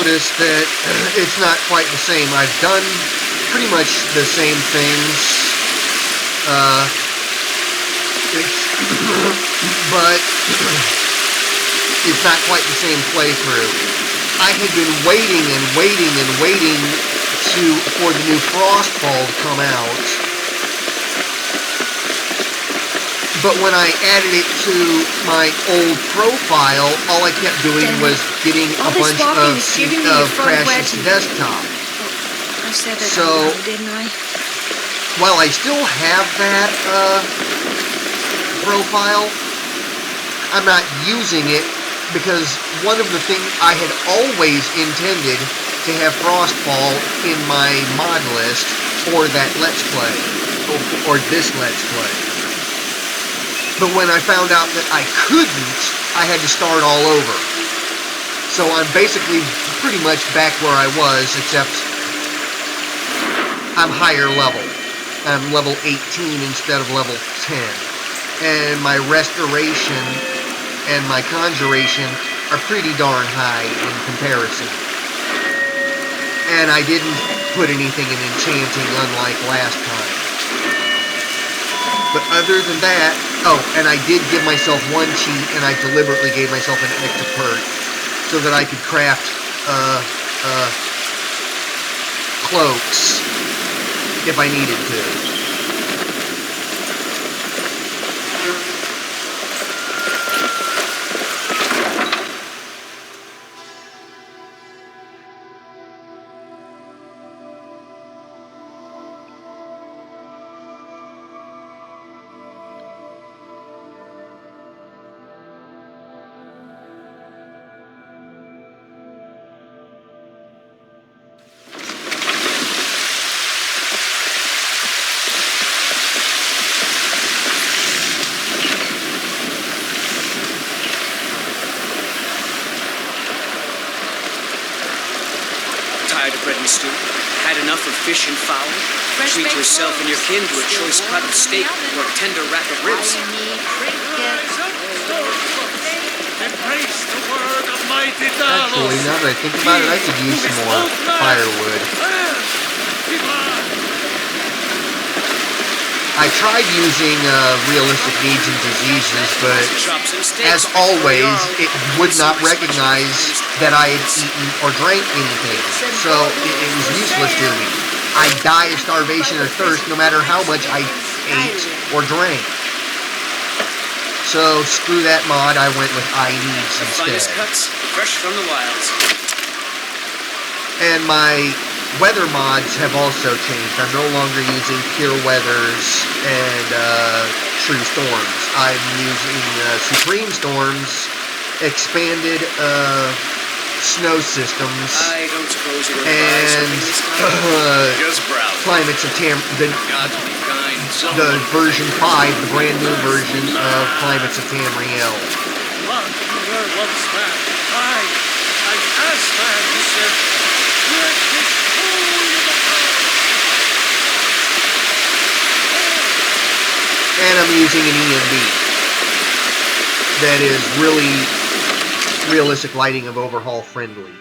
noticed that it's not quite the same. I've done pretty much the same things, but it's not quite the same playthrough. I had been waiting and waiting and waiting for the new Frostfall to come out, but when I added it to my old profile, all I kept doing was getting a bunch of crashes to desktop. I said that, so, didn't I? While I still have that profile, I'm not using it because one of the things I had always intended to have Frostfall in my mod list for that Let's Play, or this Let's Play. But when I found out that I couldn't, I had to start all over. So I'm basically pretty much back where I was, except I'm higher level. I'm level 18 instead of level 10. And my restoration and my conjuration are pretty darn high in comparison. And I didn't put anything in enchanting unlike last time. But other than that, oh, and I did give myself one cheat, and I deliberately gave myself an extra perk so that I could craft cloaks if I needed to. Bread and stew, had enough of fish and fowl, treat yourself and your kin to a choice cut of steak or a tender rack of ribs. Actually, now that I think about it, I could use some more firewood. I tried using realistic needs and diseases, but as always, it would not recognize that I had eaten or drank anything, so it was useless to me. I'd die of starvation or thirst no matter how much I ate or drank. So screw that mod, I went with iNeeds instead. Cuts, fresh from the wilds. And my weather mods have also changed. I'm no longer using pure weathers and true storms. I'm using supreme storms, expanded snow systems, and climates of the version 5, the brand new version of climates of Tamriel. And I'm using an ENB that is really realistic lighting of overhaul friendly.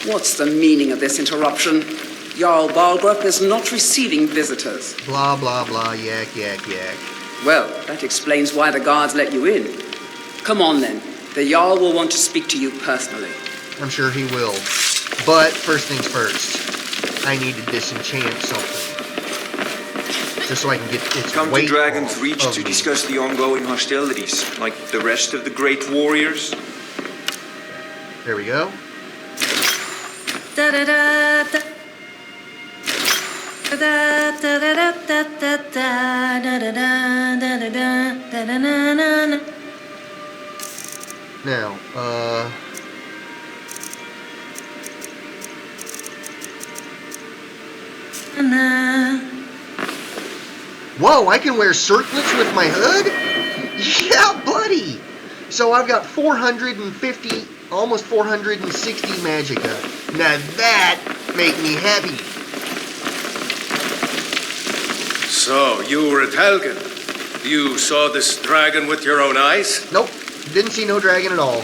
What's the meaning of this interruption? Jarl Balgruuf is not receiving visitors. Blah, blah, blah, yak, yak, yak. Well, that explains why the guards let you in. Come on, then. The Jarl will want to speak to you personally. I'm sure he will. But, first things first. I need to disenchant something. Just so I can get its Come weight to Dragon's off Reach of to me. discuss the ongoing hostilities, like the rest of the great warriors. There we go. Da da da da. Da da da da da da da da da da da da da da da. Now, whoa, I can wear circlets with my hood? Yeah, buddy! So I've got 450, almost 460 Magicksa. Now that make me happy. So, you were at Helgen. You saw this dragon with your own eyes? Nope, didn't see no dragon at all.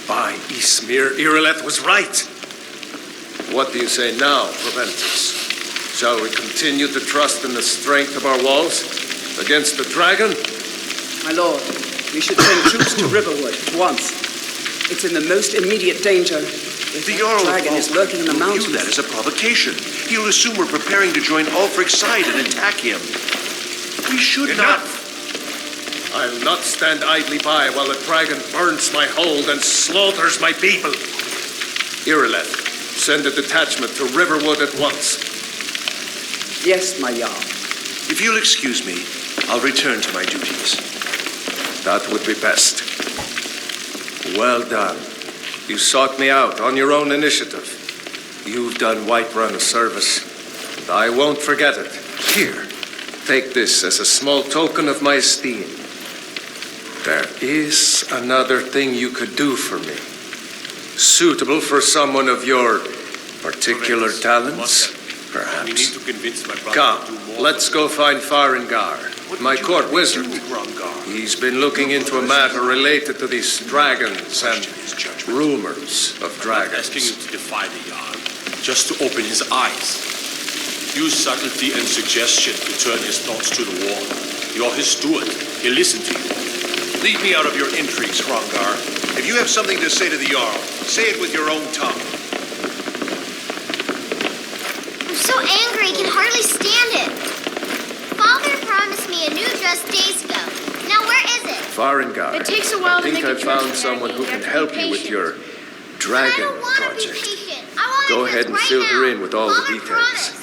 By Ismir, Irileth was right. What do you say now, Proventus? Shall we continue to trust in the strength of our walls against the dragon? My lord, we should send troops to Riverwood at once. It's in the most immediate danger. The Jarl dragon is lurking in the mountains. View that as a provocation. He'll assume we're preparing to join Ulfric's side and attack him. We should not... I'll not stand idly by while the dragon burns my hold and slaughters my people. Irileth, send a detachment to Riverwood at once. Yes, my Jarl. If you'll excuse me, I'll return to my duties. That would be best. Well done. You sought me out on your own initiative. You've done Whiterun a service, and I won't forget it. Here, take this as a small token of my esteem. There is another thing you could do for me. Suitable for someone of your particular talents, perhaps. Come, let's go find Farengar, my court wizard. He's been looking into a matter related to these dragons and rumors of dragons. Asking you to defy the Jarl, just to open his eyes. Use subtlety and suggestion to turn his thoughts to the wall. You're his steward. He'll listen to you. Leave me out of your intrigues, Hrongar. If you have something to say to the Jarl, say it with your own tongue. I'm so angry I can hardly stand it. Father promised me a new dress days ago. Now where is it? Farengar, It takes a while I to think make a I found dress, someone who Daddy. can You have help to be you with patient. your I dragon don't want to be project. patient. I want Go it ahead and right fill her now. in with all the Father details. promised.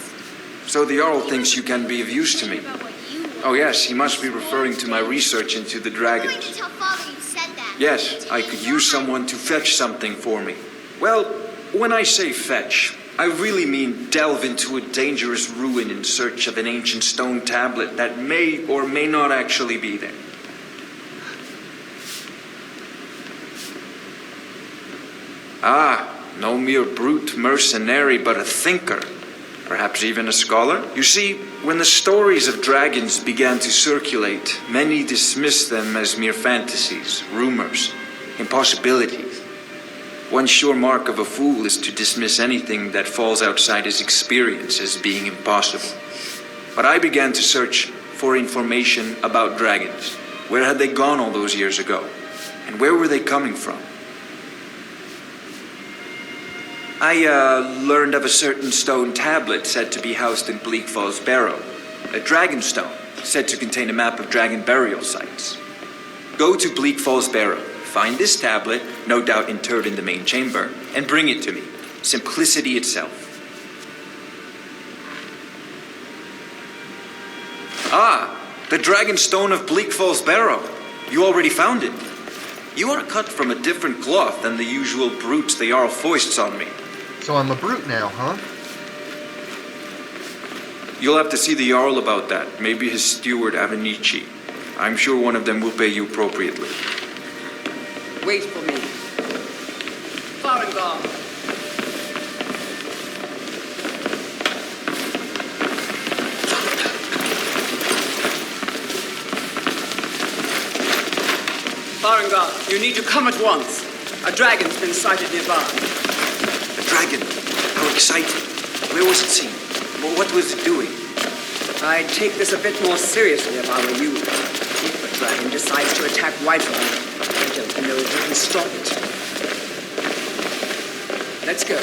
So the Jarl thinks you can be of use to me. About what you want. Oh yes, he must be referring to my research into the I'm going to dragons. tell Father you said that. Yes, I could use someone to fetch something for me. Well, when I say fetch, I really mean delve into a dangerous ruin in search of an ancient stone tablet that may or may not actually be there. Ah, no mere brute mercenary, but a thinker. Perhaps even a scholar? You see, when the stories of dragons began to circulate, many dismissed them as mere fantasies, rumors, impossibilities. One sure mark of a fool is to dismiss anything that falls outside his experience as being impossible. But I began to search for information about dragons. Where had they gone all those years ago? And where were they coming from? I learned of a certain stone tablet said to be housed in Bleak Falls Barrow. A dragon stone said to contain a map of dragon burial sites. Go to Bleak Falls Barrow, find this tablet, no doubt interred in the main chamber, and bring it to me. Simplicity itself. Ah, the dragon stone of Bleak Falls Barrow. You already found it. You are cut from a different cloth than the usual brutes the Jarl foists on me. So I'm a brute now, huh? You'll have to see the Jarl about that. Maybe his steward, Avenici. I'm sure one of them will pay you appropriately. Wait for me. Farengar. Farengar, you need to come at once. A dragon's been sighted nearby. A dragon? How exciting. Where was it seen? What was it doing? I'd take this a bit more seriously if I were you. If a dragon decides to attack Whiterun, I don't know if we can stop it. Let's go.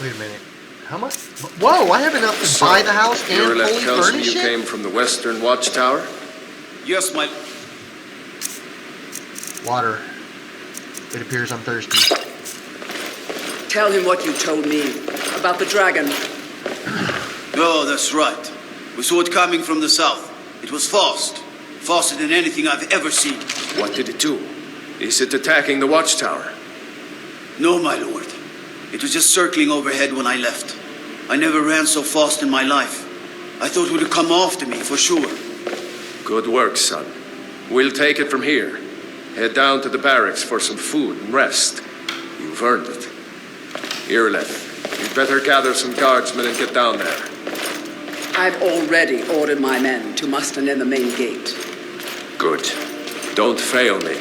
Wait a minute. How much? Whoa, I have enough to buy the house and Irileth fully tells me furnish you it? came from the Western Watchtower? Yes, my... Water. It appears I'm thirsty. Tell him what you told me about the dragon. Oh, that's right. We saw it coming from the south. It was fast. Faster than anything I've ever seen. What did it do? Is it attacking the Watchtower? No, my lord. It was just circling overhead when I left. I never ran so fast in my life. I thought it would have come after me, for sure. Good work, son. We'll take it from here. Head down to the barracks for some food and rest. You've earned it. Irileth, you'd better gather some guardsmen and get down there. I've already ordered my men to muster near the main gate. Good. Don't fail me.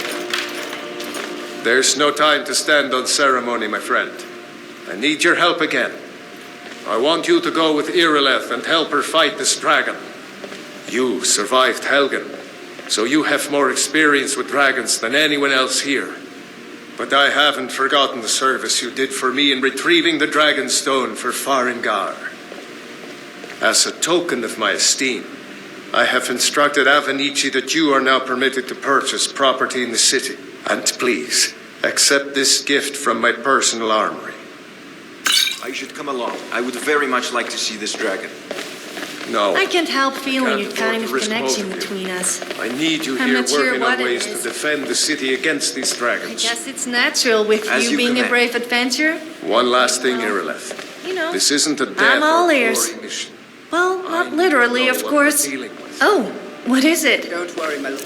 There's no time to stand on ceremony, my friend. I need your help again. I want you to go with Irileth and help her fight this dragon. You survived Helgen, so you have more experience with dragons than anyone else here. But I haven't forgotten the service you did for me in retrieving the dragon stone for Farengar. As a token of my esteem, I have instructed Avenici that you are now permitted to purchase property in the city. And please, accept this gift from my personal armory. I should come along. I would very much like to see this dragon. No. I can't help feeling a Can't kind afford of to risk connection both of you. between us. I need you I'm here not sure working what on it ways to is. defend the city against these I dragons. guess it's natural with As you you being a command. brave adventurer. One last thing, Irileth. You know, This isn't a death I'm all or ears. glory mission. Well, I not need literally, to know of what course. we're dealing with. Oh, what is it? Don't worry, my lord.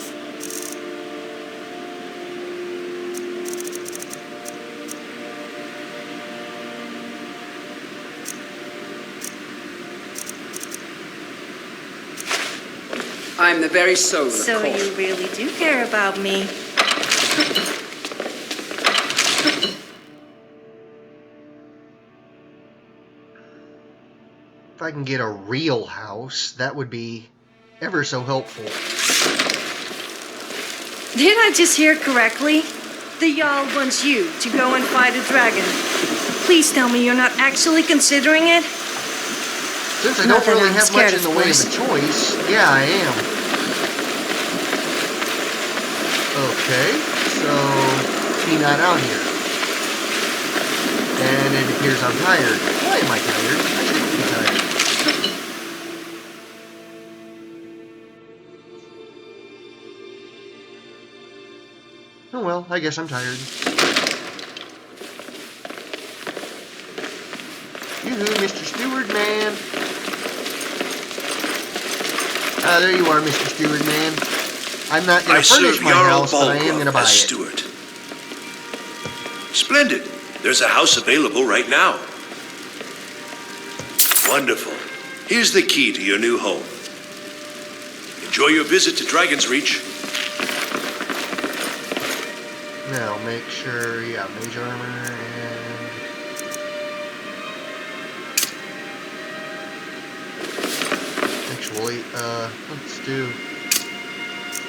I'm the very soul of So court. you really do care about me. If I can get a real house, that would be ever so helpful. Did I just hear correctly? The Jarl wants you to go and fight a dragon. Please tell me you're not actually considering it? Since I Not don't that really I'm have scared, much in the of way of course. a choice, yeah, I am. Okay, so he not out here. And it appears I'm tired. Why am I tired? I shouldn't be tired. Oh well, I guess I'm tired. Yoo-hoo, Mr. Steward Man. Ah, there you are, Mr. Steward Man. I'm not going I to furnish serve my Jarl house, but I am going to Balgraf buy as it. steward. Splendid. There's a house available right now. Wonderful. Here's the key to your new home. Enjoy your visit to Dragon's Reach. Now, make sure, yeah, mage armor and... Actually, let's do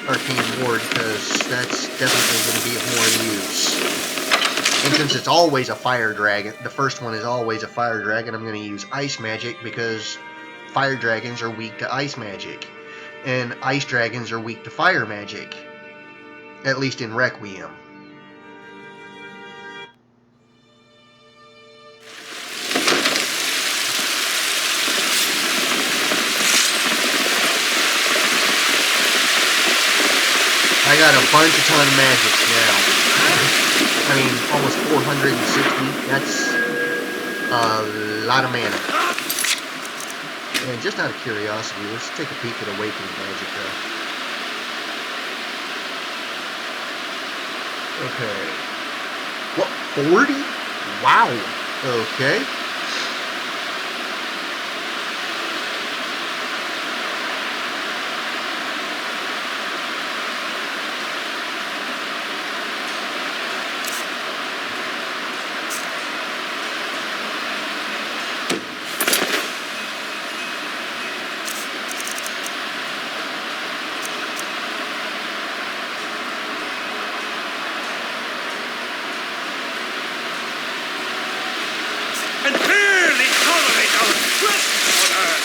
Arcane Ward, because that's definitely going to be of more use. And since it's always a fire dragon, the first one is always a fire dragon, I'm going to use ice magic, because fire dragons are weak to ice magic. And ice dragons are weak to fire magic. At least in Requiem. I got a ton of magics now. I mean, almost 460. That's a lot of mana. And just out of curiosity, let's take a peek at Awakening Magicksa. Okay. What, 40? Wow. Okay. And clearly tolerate our presence on Earth.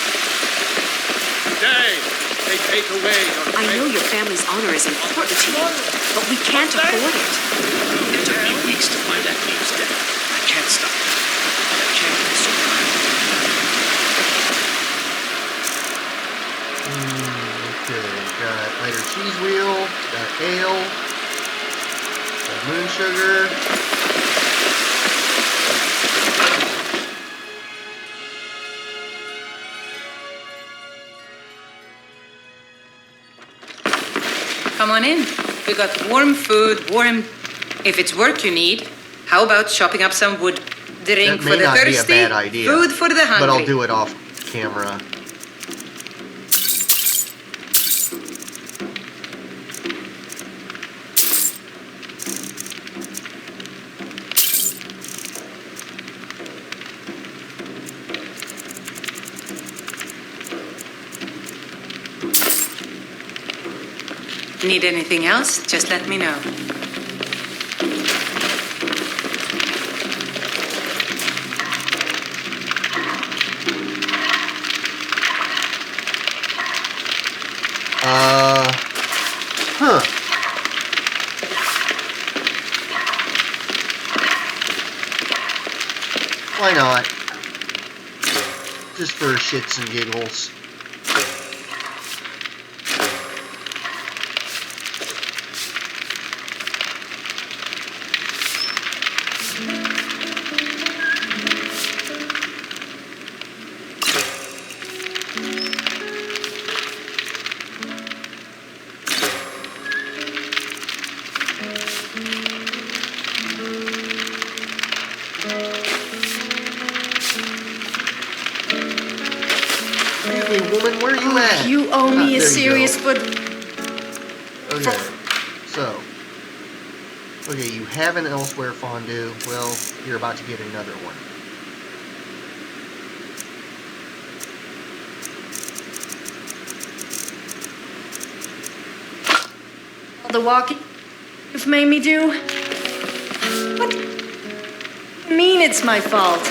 Today, they take away your I know your family's honor is important to you, but we can't afford it. It took me weeks to find that news deck. I can't stop. I can't be so Okay, got lighter cheese wheel, got ale, got moon sugar. come on in. We got warm food, warm... If it's work you need, how about chopping up some wood? Drink for the That may not be a thirsty, bad idea, food for the hungry. but I'll do it off camera. Need anything else? Just let me know. Why not? Just for shits and giggles. Woman, where are you at? You owe me a serious foot. Okay, so. Okay, you have an elsewhere fondue. Well, you're about to get another one. All the walking you've made me do? What? I mean it's my fault.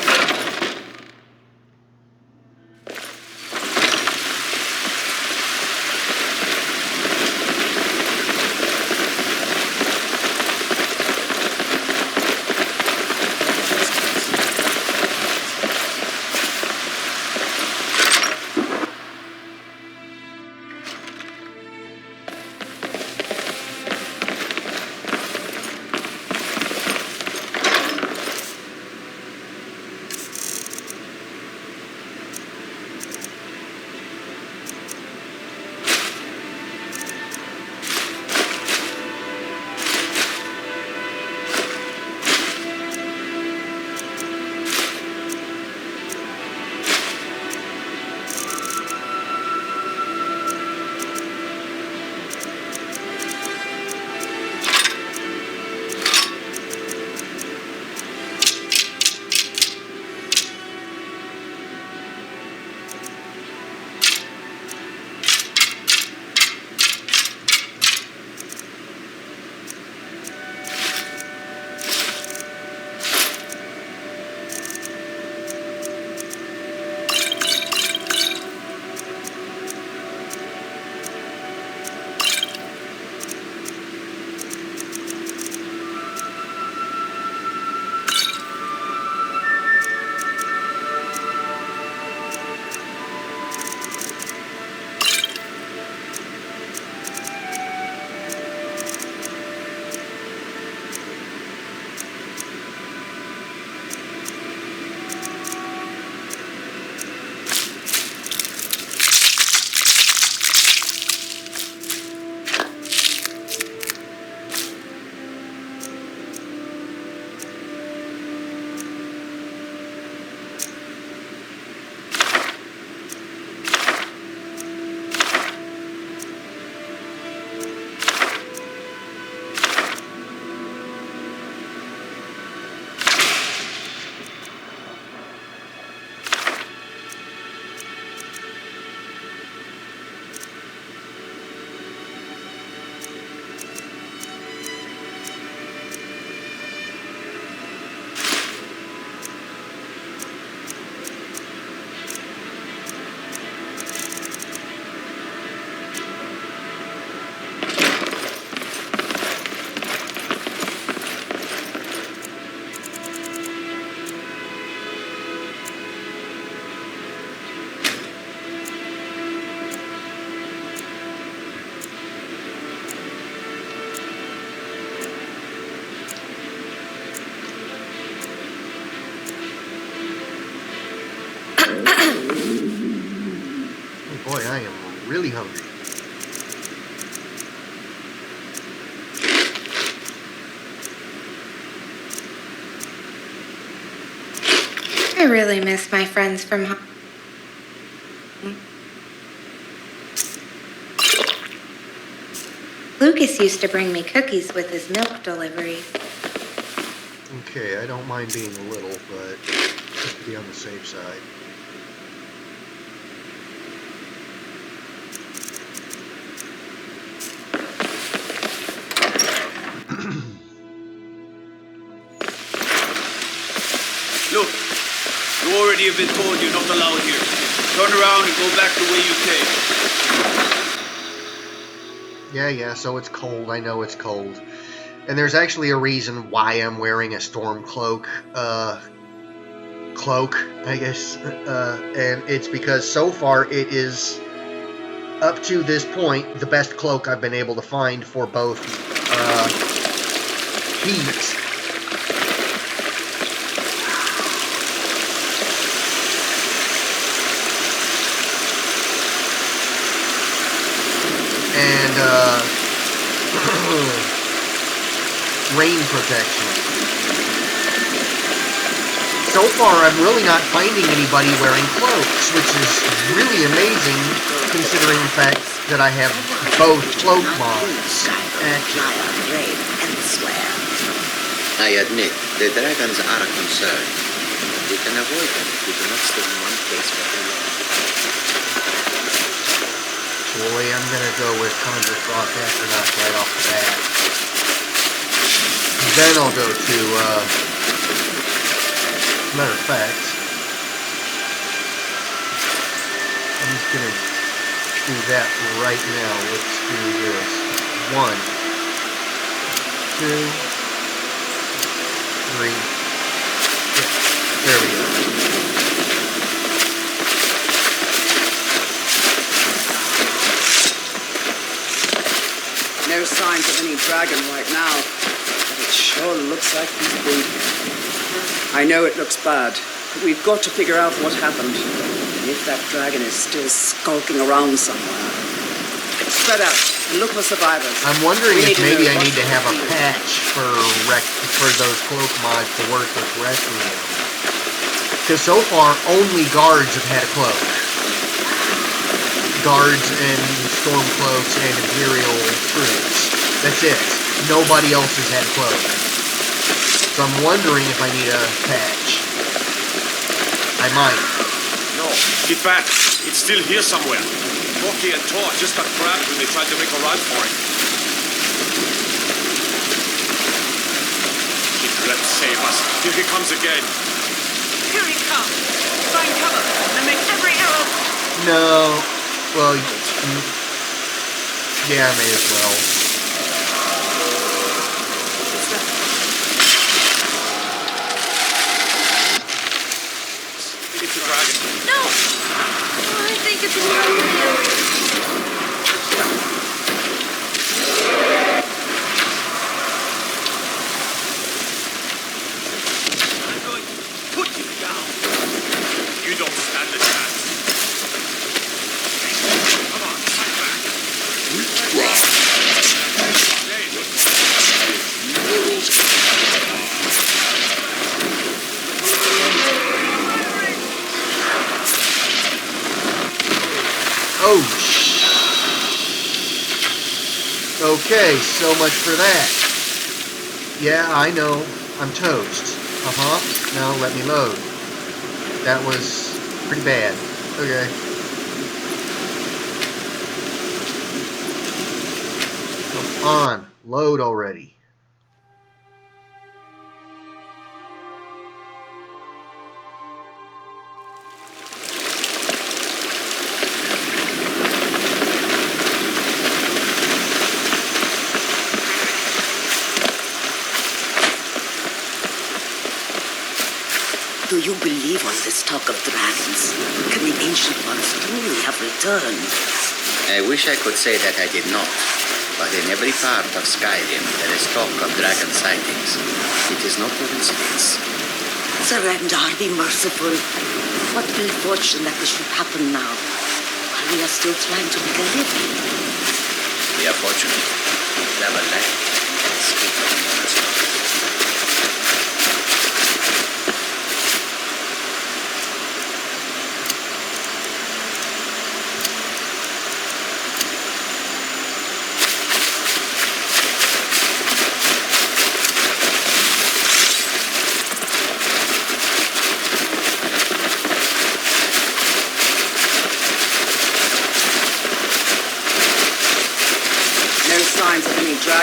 Boy, I am really hungry. I really miss my friends from home. Lucas used to bring me cookies with his milk deliveries. Okay, I don't mind being a little, but just to be on the safe side. Look, you already have been told you're not allowed here. Turn around and go back the way you came. Yeah, so it's cold. I know it's cold. And there's actually a reason why I'm wearing a storm cloak, I guess. And it's because so far it is, up to this point, the best cloak I've been able to find for both heat and rain protection. So far, I'm really not finding anybody wearing cloaks, which is really amazing considering the fact that I have both cloak mods. I admit, the dragons are a concern. We can avoid them if we do not stay in one place for too long. Actually, I'm gonna go with Conjure Frost Astronaut right off the bat. Then I'll go to, matter of fact, I'm just gonna do that right now. Let's do this. 1, 2, 3. Yeah, there we go. No signs of any dragon right now, but it sure looks like he's been here. I know it looks bad, but we've got to figure out what happened. And if that dragon is still skulking around somewhere. Spread out and look for survivors. I'm wondering if maybe I need to have a patch for those cloak mods to work with Requiem. Because so far, only guards have had a cloak. Guards and storm cloaks and Imperial troops. That's it. Nobody else has had a cloak. So I'm wondering if I need a patch. I might. No, get back. It's still here somewhere. Rocky and Thor just got grabbed when they tried to make a run for it. Let's save us. Here he comes again. Here he comes. Find cover and make every arrow. No. Well, yeah, I may as well. It's a dragon. No! Oh, I think it's a dragon. I'm going to put you down. You don't stand a chance. Come on, fight back. Oh, okay, so much for that. Yeah, I know. I'm toast. Now let me load. That was pretty bad. Okay. Come on, load already. Do you believe on this talk of dragons? Can the ancient ones truly have returned? I wish I could say that I did not, but in every part of Skyrim there is talk of dragon sightings. It is no coincidence. Surrender, be merciful. What ill fortune that this should happen now, while we are still trying to make a living. We are fortunate. Travel light and escape from the monsters.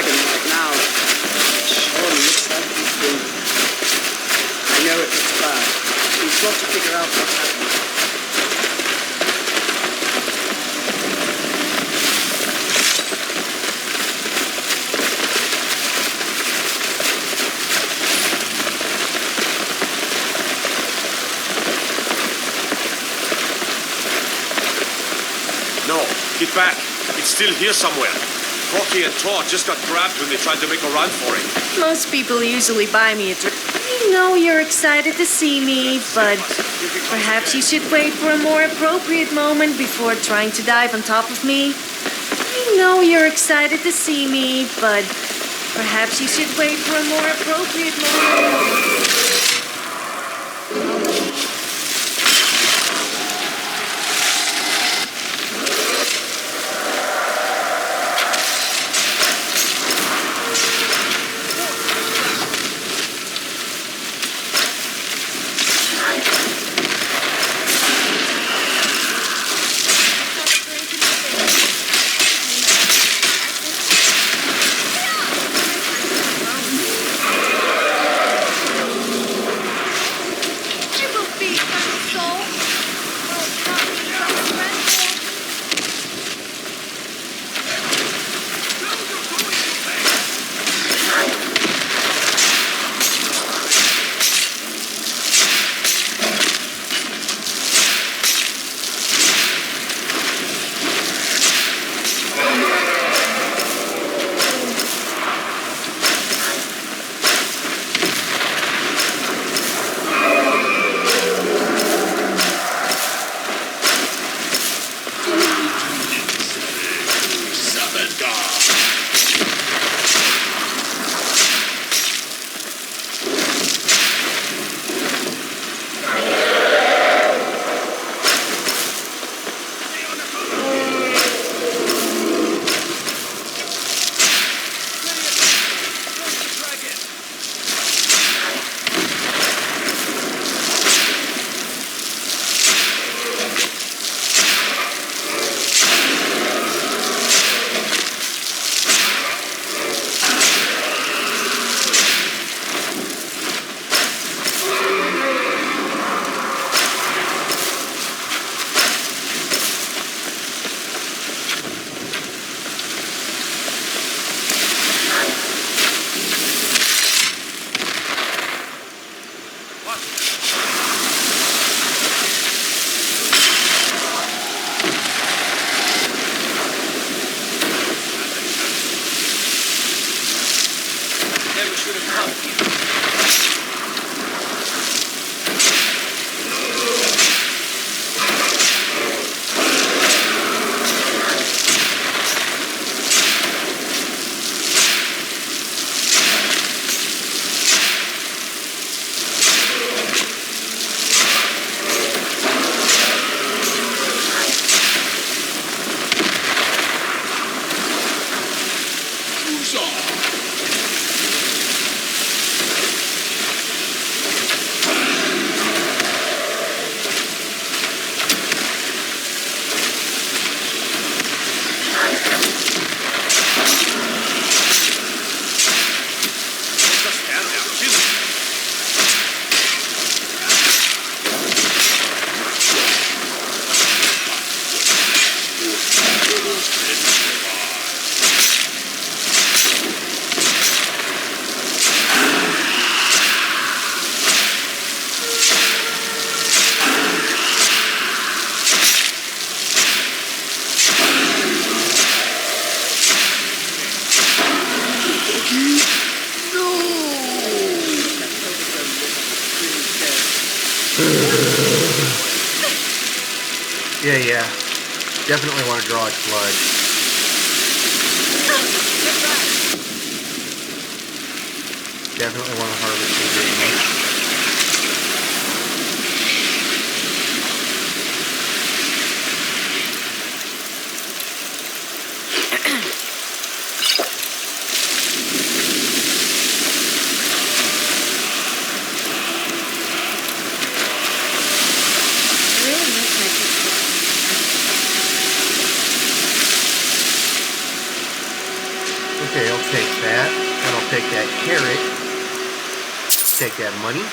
dragon right now. It sure looks like he's been. I know it looks bad. We've got to figure out what happened. No, get back. It's still here somewhere. Rocky and Todd just got grabbed when they tried to make a run for it. Most people usually buy me a drink. I know you're excited to see me, but perhaps you should wait for a more appropriate moment before trying to dive on top of me. I know you're excited to see me, but perhaps you should wait for a more appropriate moment. Yeah. Definitely want to draw its blood. Definitely want to harvest the Okay, I'll take take that carrot. Take that money.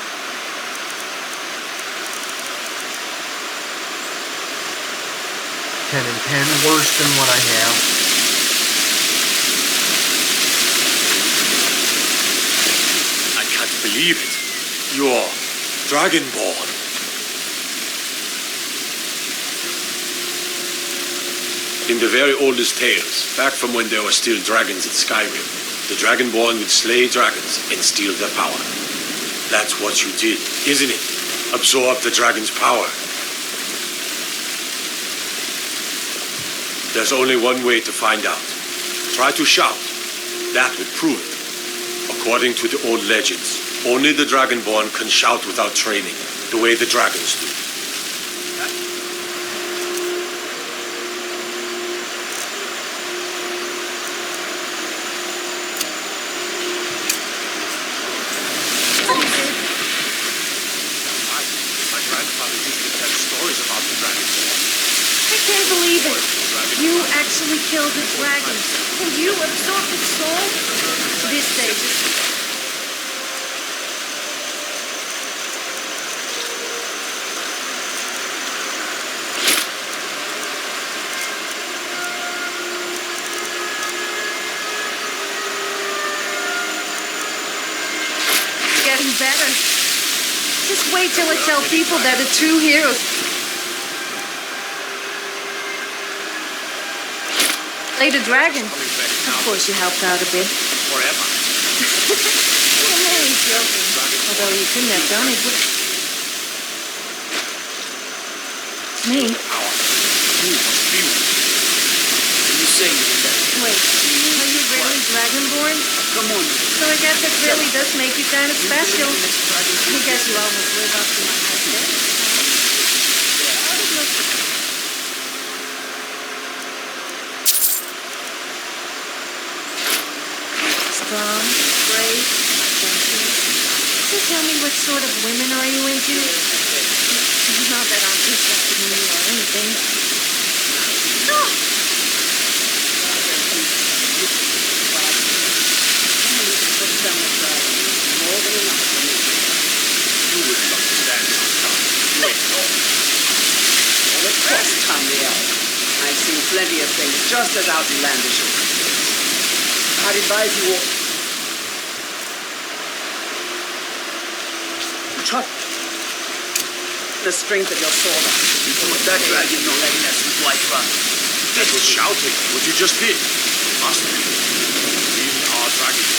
$10 and $10, worse than what I have. I can't believe it. You're Dragonborn. In the very oldest tales, back from when there were still dragons in Skyrim, the Dragonborn would slay dragons and steal their power. That's what you did, isn't it? Absorb the dragon's power. There's only one way to find out. Try to shout. That would prove it. According to the old legends, only the Dragonborn can shout without training, the way the dragons do. My grandfather used to tell stories about the dragons. I can't believe it. You actually killed a dragon, and you absorbed its soul? This stage. Getting better. Just wait till I tell people that the true heroes... Slay the dragon. Of course you helped out a bit. Forever. I'm only joking. Although you couldn't have done it with... Me? You say you did that. Wait, are you really Dragonborn? Come on. So I guess that really does make you kind of special. I guess you almost live up to my idea. Strong, brave, adventurous. So tell me, what sort of women are you into? Not that I'm interested in you or anything. Oh. You wouldn't understand sometimes. You ain't known. Well, of course, Tamriel. I've seen plenty of things just as outlandish as this. I'd advise you all... Trust the strength of your sword. But that dragon not letting us with White Run. That was shouting, what you just did. Must be. Really are dragons.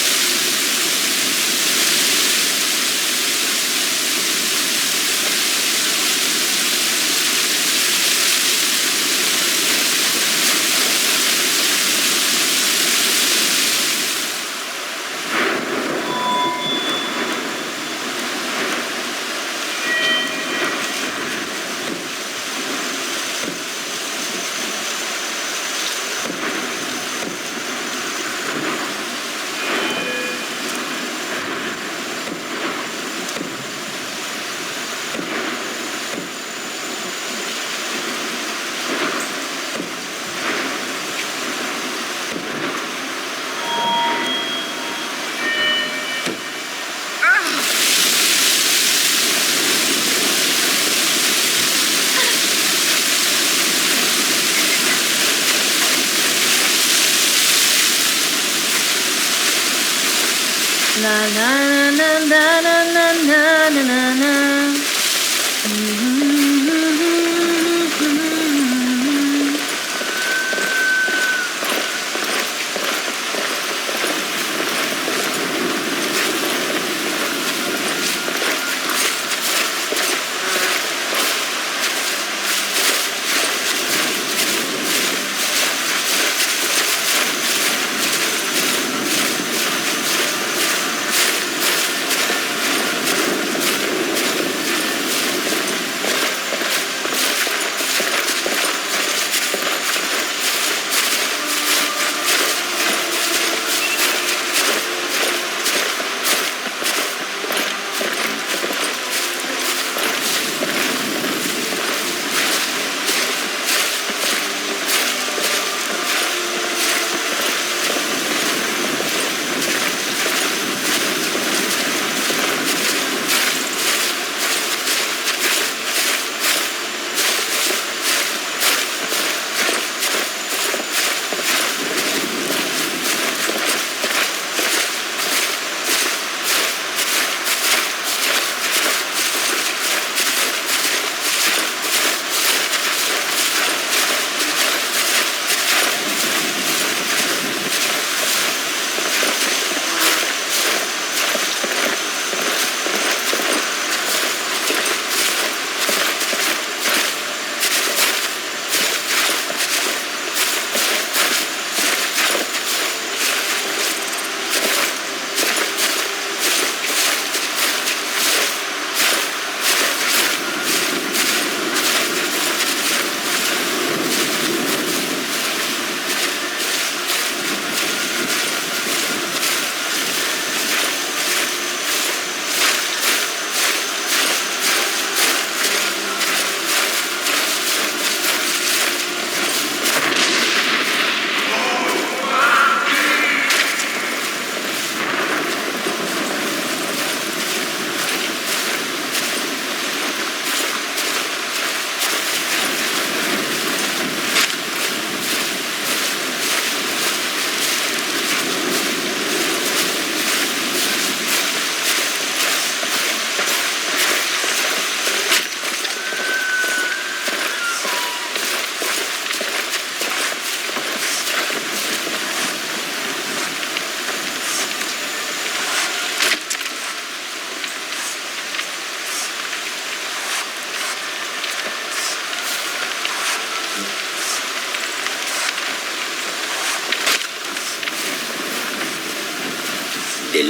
La la la la la la la la la la.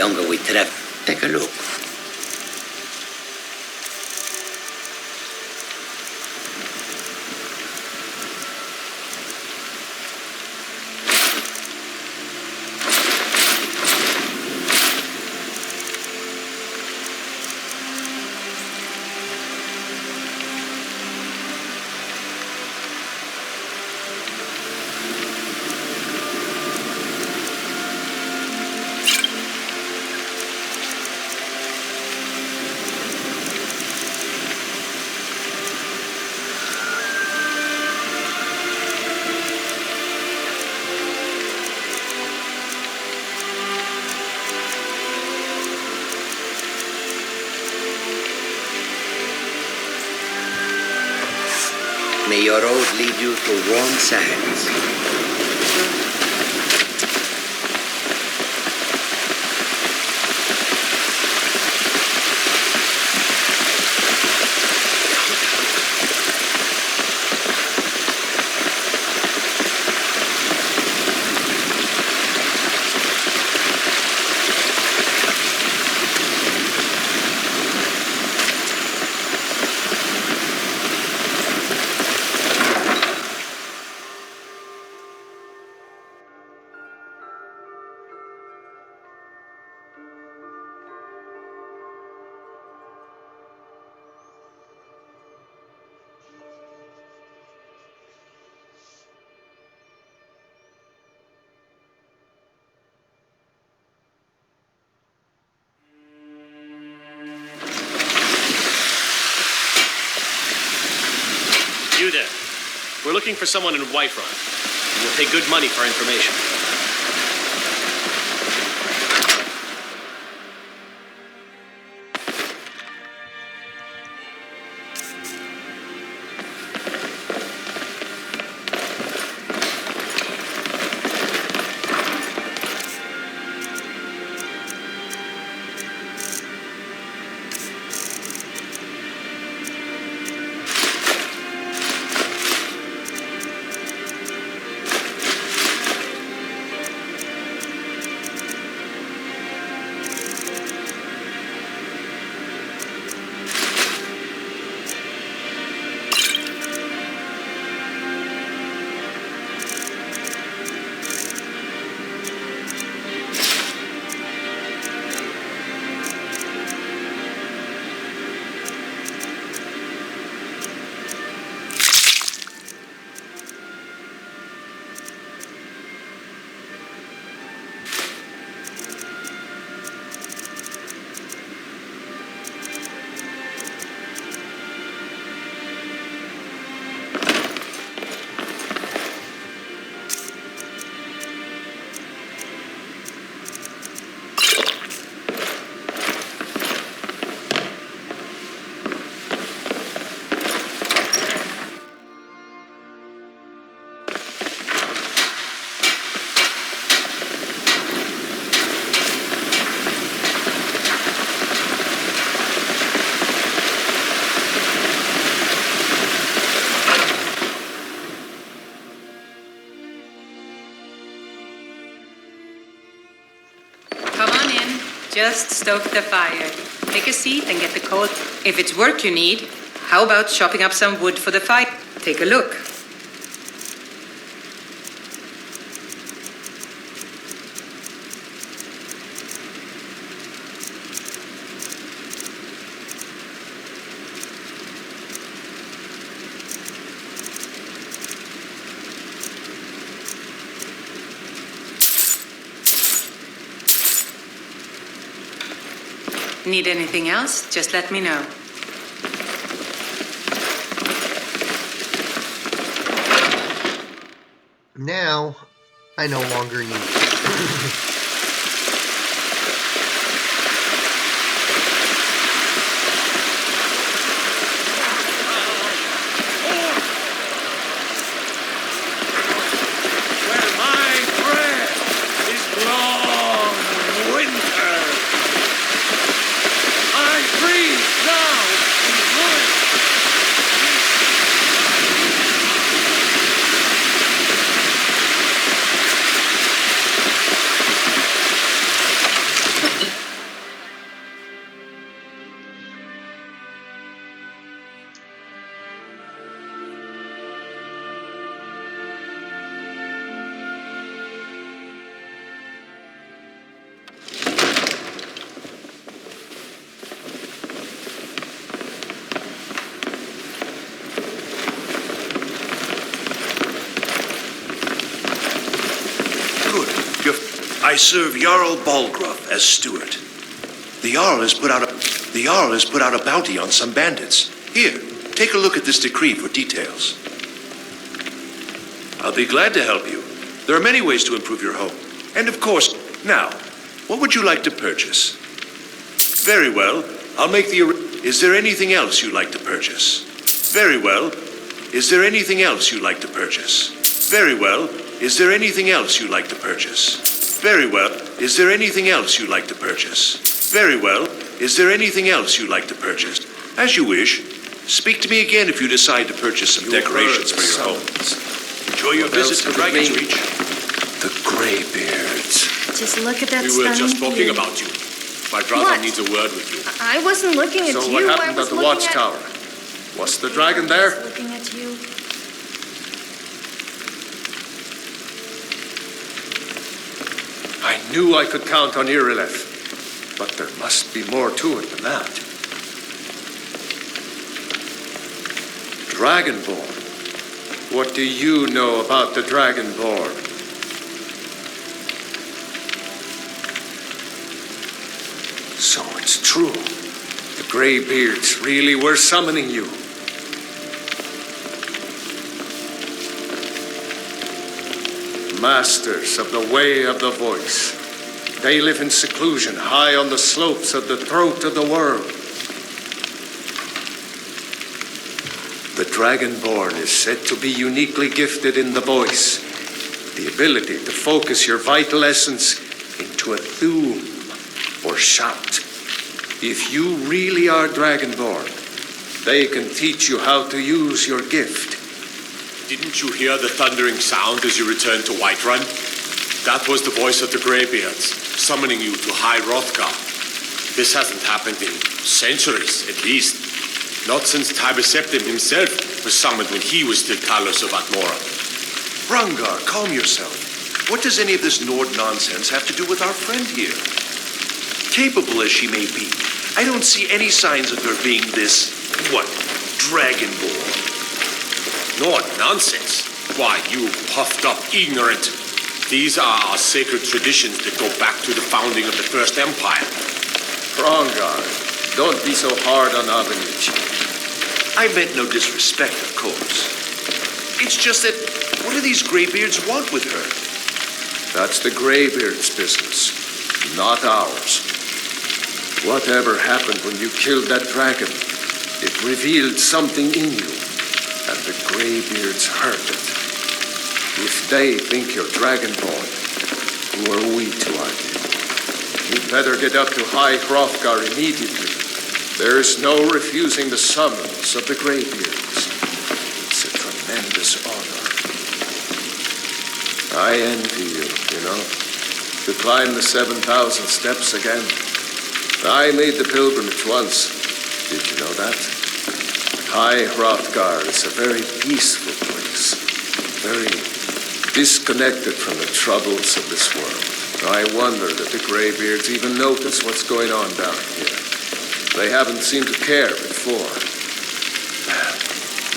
longer we travel. Take a look. May your road lead you to warm sands. You there. We're looking for someone in Whiterun, and we'll pay good money for information. Just stoke the fire. Take a seat and get the coal. If it's work you need, how about chopping up some wood for the fire? Take a look. Need anything else? Just let me know. Now, I no longer need it. serve Jarl Balgruff as steward. The Jarl has put out a bounty on some bandits. Here, take a look at this decree for details. I'll be glad to help you. There are many ways to improve your home. And of course, now, what would you like to purchase? Very well. I'll make the... Is there anything else you'd like to purchase? Very well. Is there anything else you'd like to purchase? Very well. Is there anything else you'd like to purchase? Very well. Is there anything else you'd like to purchase? Very well. Is there anything else you'd like to purchase? As you wish. Speak to me again if you decide to purchase some decorations for your home. Enjoy your visit to Dragon's Reach. The Greybeards. Just look at that We were just stunning talking view. about you. My brother What? needs a word with you. I wasn't looking at So you. what I happened was at the looking watchtower? Was the dragon there? I was looking at you. I knew I could count on Irileth, but there must be more to it than that. Dragonborn. What do you know about the Dragonborn? So it's true. The Greybeards really were summoning you. Masters of the Way of the Voice. They live in seclusion high on the slopes of the throat of the world. The Dragonborn is said to be uniquely gifted in the voice, the ability to focus your vital essence into a thum or shout. If you really are Dragonborn, they can teach you how to use your gift. Didn't you hear the thundering sound as you returned to Whiterun? That was the voice of the Greybeards, summoning you to High Hrothgar. This hasn't happened in centuries, at least. Not since Tibeseptim himself was summoned when he was still Talos of Atmora. Rungar, calm yourself. What does any of this Nord nonsense have to do with our friend here? Capable as she may be, I don't see any signs of her being this, Dragonborn. Nord nonsense? Why, you puffed up ignorant. These are our sacred traditions that go back to the founding of the First Empire. Rungar, don't be so hard on Avenich. I meant no disrespect, of course. It's just that, what do these Greybeards want with her? That's the Greybeards' business, not ours. Whatever happened when you killed that dragon, it revealed something in you, and the Greybeards heard it. If they think you're Dragonborn, who are we to argue? You'd better get up to High Hrothgar immediately. There's no refusing the summons of the Greybeards. It's a tremendous honor. I envy you, you know, to climb the 7,000 steps again. I made the pilgrimage once. Did you know that? High Hrothgar is a very peaceful place. Very disconnected from the troubles of this world. I wonder that the Greybeards even notice what's going on down here. They haven't seemed to care before.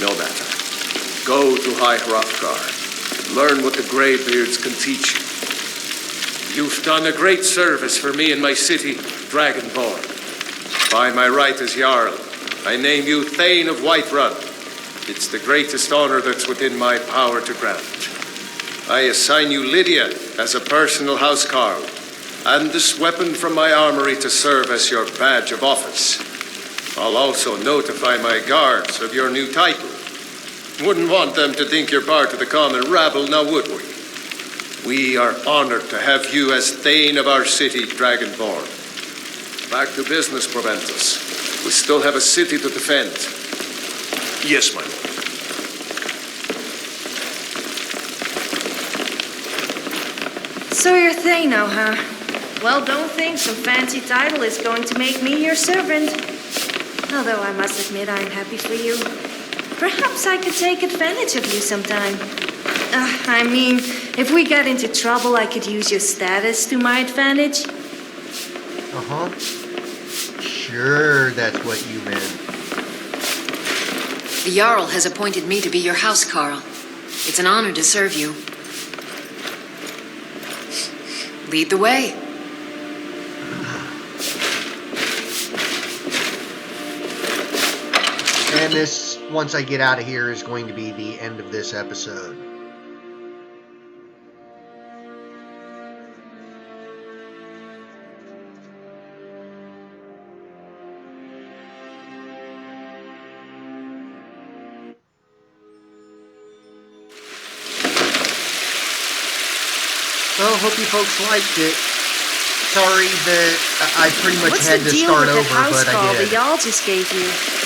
No matter. Go to High Hrothgar. Learn what the Greybeards can teach you. You've done a great service for me and my city, Dragonborn. By my right as Jarl, I name you Thane of Whiterun. It's the greatest honor that's within my power to grant. I assign you Lydia as a personal housecarl, and this weapon from my armory to serve as your badge of office. I'll also notify my guards of your new title. Wouldn't want them to think you're part of the common rabble, now would we? We are honored to have you as Thane of our city, Dragonborn. Back to business, Proventus. We still have a city to defend. Yes, my lord. So you're Thane now, huh? Well, don't think some fancy title is going to make me your servant. Although I must admit I'm happy for you. Perhaps I could take advantage of you sometime. I mean, if we got into trouble, I could use your status to my advantage. Uh-huh. Sure, that's what you meant. The Jarl has appointed me to be your housecarl. It's an honor to serve you. Lead the way. And this, once I get out of here, is going to be the end of this episode. Well, hope you folks liked it. Sorry that I pretty much had to start over, but I did. What's the deal with that house call that y'all just gave you?